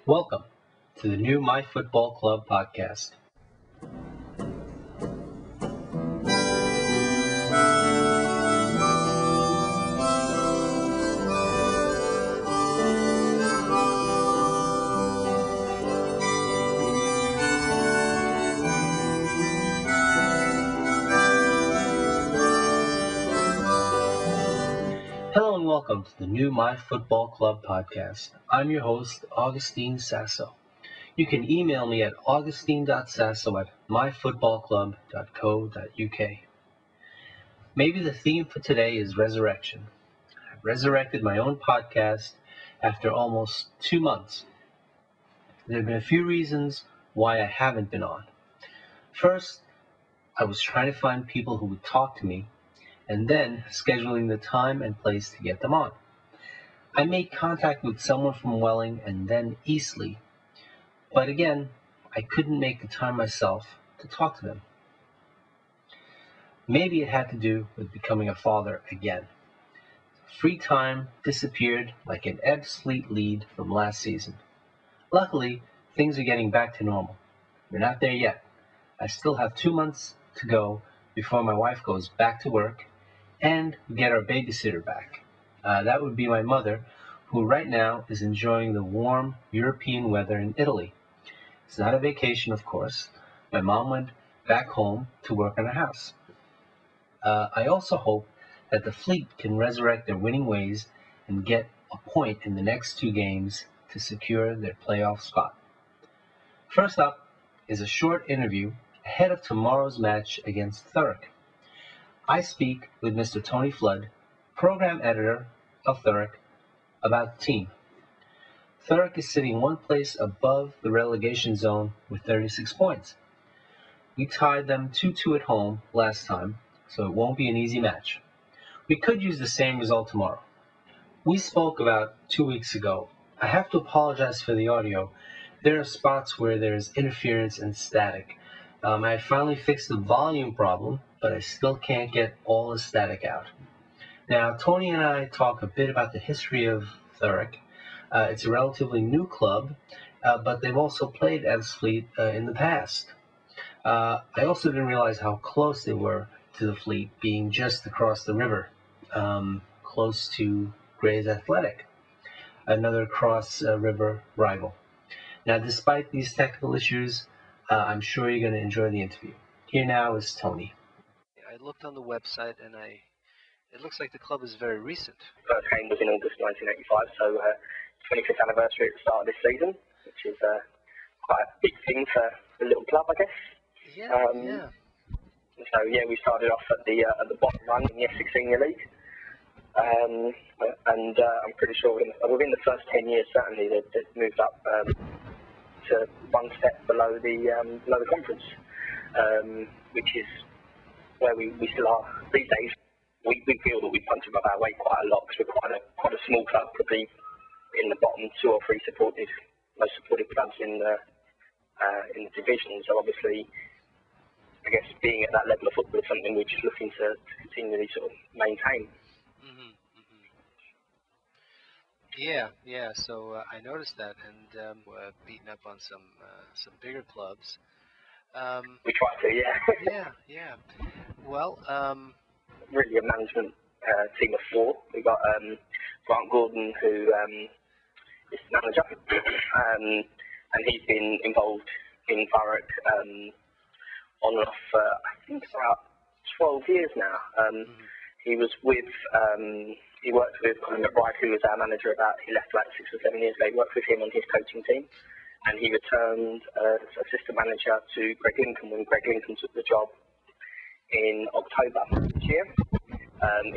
Welcome to the new My Football Club podcast. Hello and welcome to the new My Football Club podcast. I'm your host, Augustine Sasso. You can email me at augustine.sasso@myfootballclub.co.uk. Maybe the theme for today is resurrection. I've resurrected my own podcast after almost 2 months. There have been a few reasons why I haven't been on. First, I was trying to find people who would talk to me, and then scheduling the time and place to get them on. I made contact with someone from Welling and then Eastleigh, but again, I couldn't make the time myself to talk to them. Maybe it had to do with becoming a father again. Free time disappeared like an Ebbs-Fleet lead from last season. Luckily, things are getting back to normal. We're not there yet. I still have 2 months to go before my wife goes back to work and we get our babysitter back. That would be my mother, who right now is enjoying the warm European weather in Italy. It's not a vacation, of course. My mom went back home to work on her house. I also hope that the Fleet can resurrect their winning ways and get a point in the next 2 games to secure their playoff spot. First up is a short interview ahead of tomorrow's match against Thurrock. I speak with Mr. Tony Flood, program editor of Thurrock, about the team. Thurrock is sitting one place above the relegation zone with 36 points. We tied them 2-2 at home last time, so it won't be an easy match. We could use the same result tomorrow. We spoke about 2 weeks ago. I have to apologize for the audio. There are spots where there's interference and static. I finally fixed the volume problem, but I still can't get all the static out. Now, Tony and I talk a bit about the history of Thurrock. It's a relatively new club, but they've also played Ebbs-Fleet in the past. I also didn't realize how close they were to the Fleet, being just across the river, close to Gray's Athletic, another cross-river rival. Now, despite these technical issues, I'm sure you're going to enjoy the interview. Here now is Tony. I looked on the website, and it looks like the club is very recent. First game was in August 1985, so 25th anniversary at the start of this season, which is quite a big thing for a little club, I guess. Yeah. So we started off at the bottom run in the Essex Senior League, and I'm pretty sure within the first 10 years, certainly they've moved up to one step below the conference, which is where we still are these days. We feel that we punch above our weight quite a lot because we're quite a small club, probably in the bottom 2 or 3 most supported clubs in the division. So obviously, I guess being at that level of football is something we're just looking to continually sort of maintain. Yeah. So I noticed that, and beating up on some bigger clubs. We try to, Yeah. Well, really a management team of 4. We've got Grant Gordon, who is the manager, and he's been involved in Thurrock on and off I think about 12 years now. He was he worked with Colin McBride, who was our manager he left about 6 or 7 years ago. He worked with him on his coaching team, and he returned as assistant manager to Greg Lincoln when Greg Lincoln took the job in October this year.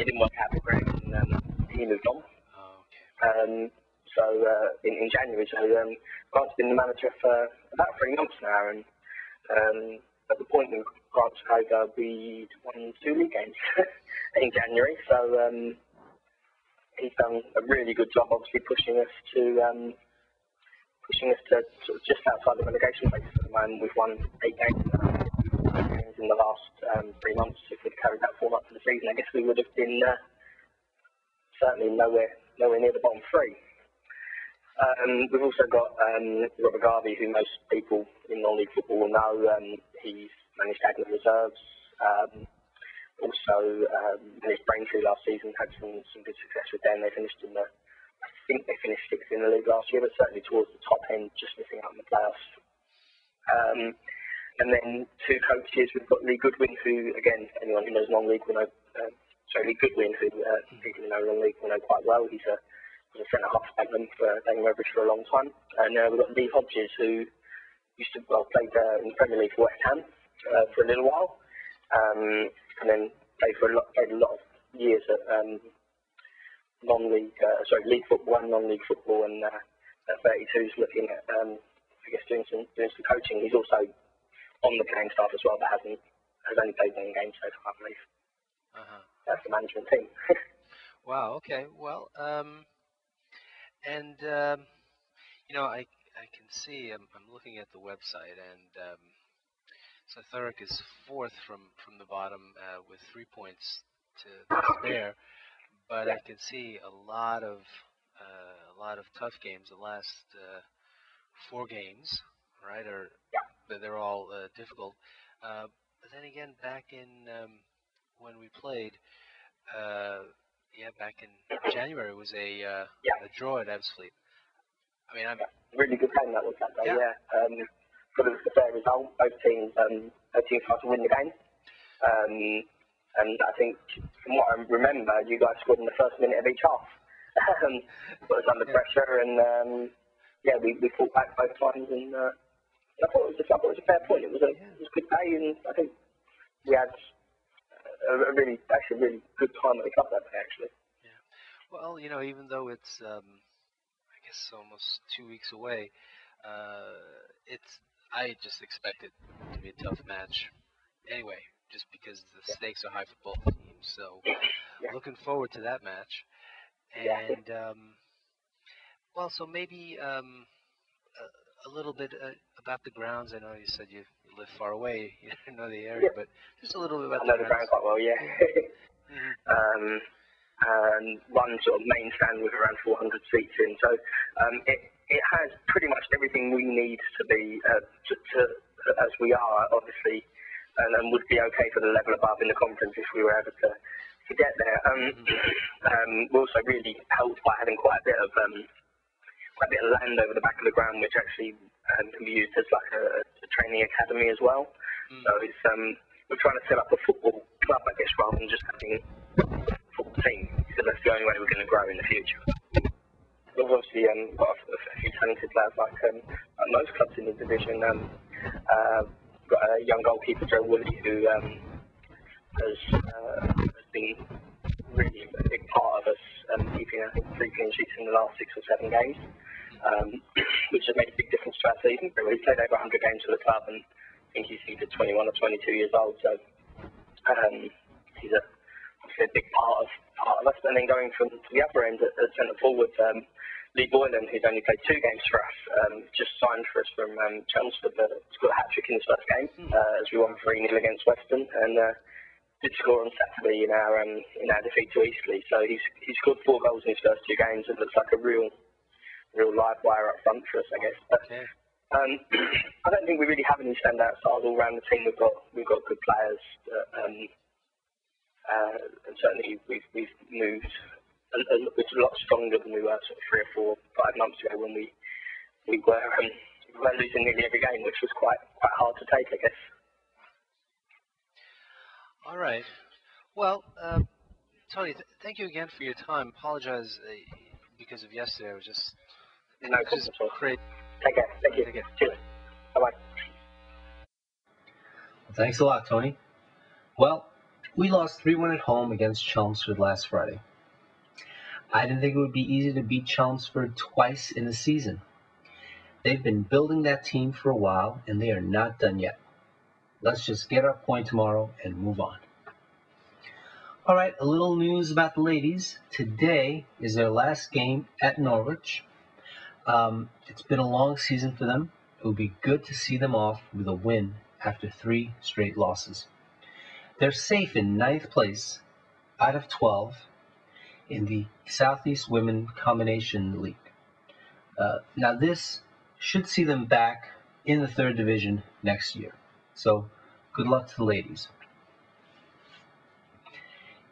It didn't work out for Greg, and he moved on. In January, Grant's been the manager for about 3 months now, and at the point when Grant took over, we won 2 league games in January, so he's done a really good job, obviously pushing us to sort of just outside the relegation place at the moment. We've won 8 games in the last 3 months. If we'd carried that form up for the season, I guess we would have been certainly nowhere near the bottom 3. We've also got Robert Garvey, who most people in non-league football will know. He's managed Agner reserves. Also, managed Braintree last season, had some good success with them. They finished I think they finished sixth in the league last year, but certainly towards the top end, just missing out in the playoffs. And then two coaches, we've got Lee Goodwin, who, again, anyone who knows non-league will know, Lee Goodwin, who people who know non-league will know quite well. He was a centre-half for Dagenham Redbridge for a long time. And we've got Lee Hodges, who used to, played in the Premier League for West Ham for a little while. And then played a lot of years at league football and non-league football, and at 32 is looking at, doing some coaching. He's also on the playing staff as well, but has only played one game so far, I believe. That's the management team. Wow. Okay. Well, I can see. I'm looking at the website, and so Thurrock is fourth from the bottom with 3 points to spare. But I can see a lot of tough games. The last 4 games, right? They're all difficult. But then again, back in when we played, back in January, it was a draw at Ebbsfleet. I mean, really good game that was that day. Yeah. But it was a fair result. Both teams tried to win the game. And I think, from what I remember, you guys scored in the first minute of each half. Put us under pressure, and we fought back both times. And I thought it was a fair point. It was a good day, and I think we had a really good time at the club that day, actually. Yeah. Well, even though it's I guess almost 2 weeks away, I just expect it to be a tough match. Anyway, just because the stakes are high for both teams. So looking forward to that match. And, so maybe a little bit about the grounds. I know you said you live far away, you don't know the area, but just a little bit about the grounds. I know the ground quite well, And one sort of main stand with around 400 seats in. So it has pretty much everything we need to be, as we are, obviously, and would be okay for the level above in the conference if we were able to get there. We're also really helped by having quite a bit of land over the back of the ground, which actually can be used as like a training academy as well. So it's we're trying to set up a football club, I guess, rather than just having a football team, because that's the only way we're going to grow in the future. We've obviously got a few talented players like most clubs in the division. Got a young goalkeeper, Joe Woolley, who has been really a big part of us, keeping, I think, 3 clean sheets in the last 6 or 7 games, which has made a big difference to our season. But we've played over 100 games for the club, and I think he's either 21 or 22 years old, so he's obviously a big part of us. And then going from the upper end at centre forward, Lee Boylan, who's only played 2 games for us, just signed for us from Chelmsford. Scored a hat-trick in his first game as we won 3-0 against Western, and did score on Saturday in our defeat to Eastleigh. So he's scored 4 goals in his first 2 games, and looks like a real live wire up front for us, I guess. But I don't think we really have any standout stars all around the team. We've got good players, and certainly we've moved. It's a lot stronger than we were sort of 3 or 4, 5 months ago when we were losing nearly every game, which was quite hard to take, I guess. All right. Well, Tony, thank you again for your time. Apologize because of yesterday. I was just great. Take care. Thank you. Cheers. Bye-bye. Thanks a lot, Tony. Well, we lost 3-1 at home against Chelmsford last Friday. I didn't think it would be easy to beat Chelmsford twice in a season. They've been building that team for a while, and they are not done yet. Let's just get our point tomorrow and move on. All right, a little news about the ladies. Today is their last game at Norwich. It's been a long season for them. It would be good to see them off with a win after 3 straight losses. They're safe in 9th place out of 12 in the Southeast Women Combination League. Now this should see them back in the third division next year. So good luck to the ladies.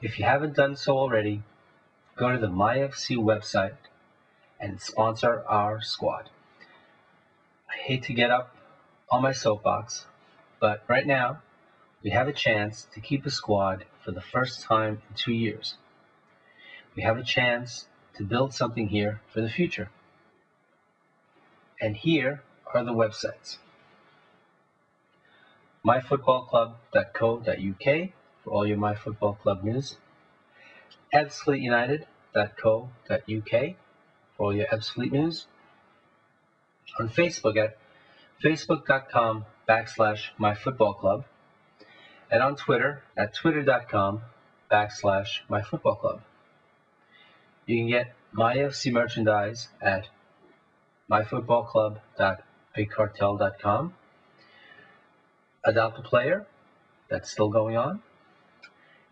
If you haven't done so already, go to the MYFC website and sponsor our squad. I hate to get up on my soapbox, but right now we have a chance to keep a squad for the first time in 2 years. We have a chance to build something here for the future. And here are the websites. myfootballclub.co.uk for all your MyFootballClub news. ebbsfleetunited.co.uk for all your Ebbs Fleet news. On Facebook at facebook.com/myfootballclub. And on Twitter at twitter.com/myfootballclub. You can get MyFC merchandise at myfootballclub.bigcartel.com. Adopt a player, that's still going on.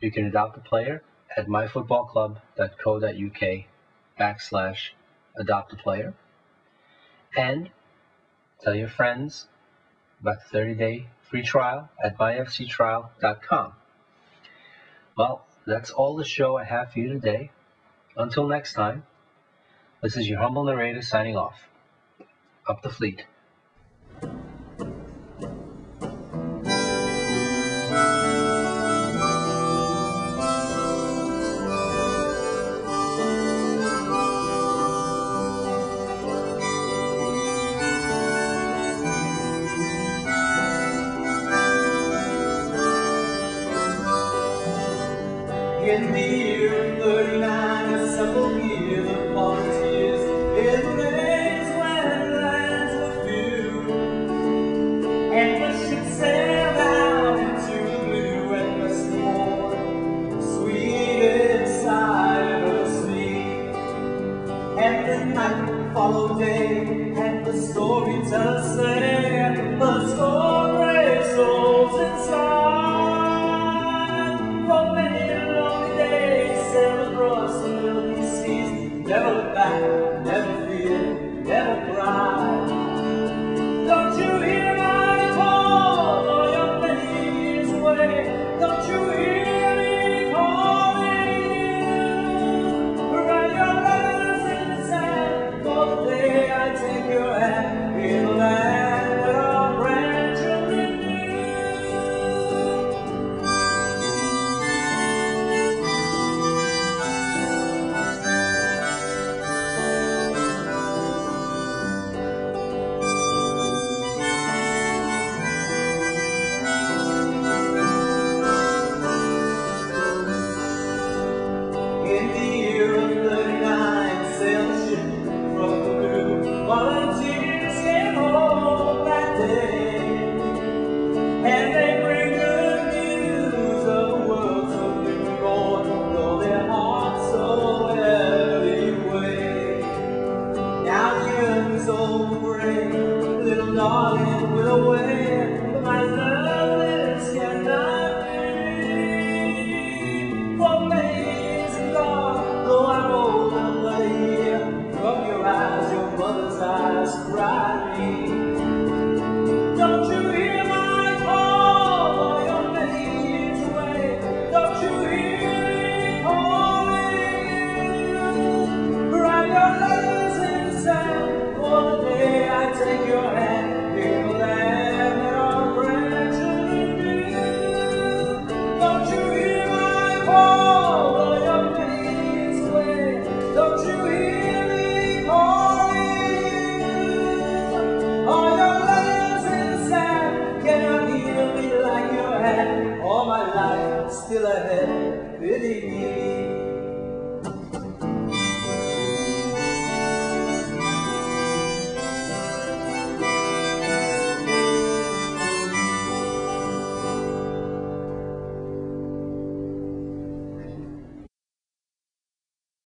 You can adopt a player at myfootballclub.co.uk/adopt a player. And tell your friends about the 30-day free trial at myfctrial.com. Well, that's all the show I have for you today. Until next time, this is your humble narrator signing off. Up the fleet. In the year 39, assembled here the volunteers in the days when lands were few, and the ship sailed out into the blue and western morn, sweet inside of the sea. And the night followed day, and the storytellers say the story souls inside. For many long days, sail across the milky seas, never look back, never fear, never cry. Don't you hear my call, though you're many years away? Don't you hear me calling you? Write your letters in the sand for the day I take your hand in the land that our grandchildren knew. In the year of 39, sailed the ship from the blue. Volunteers came home that day, and they bring good news of a world so newly born, though their hearts so heavily weigh. Now the earth is old and gray, little darling will away, but my love is cannot be. For many years gone, though I'm old and but a year, from your eyes, your mother's eyes cry me. Don't you hear my call, though you're many years away? Don't you hear me calling you? Write your letters in the sand for the day I take your hand in the land that our grandchildren knew. Don't you hear my call, though you're many years away? Don't you hear me calling you? All your letters in the sand cannot hear me like your hand. All my life still ahead, pity me.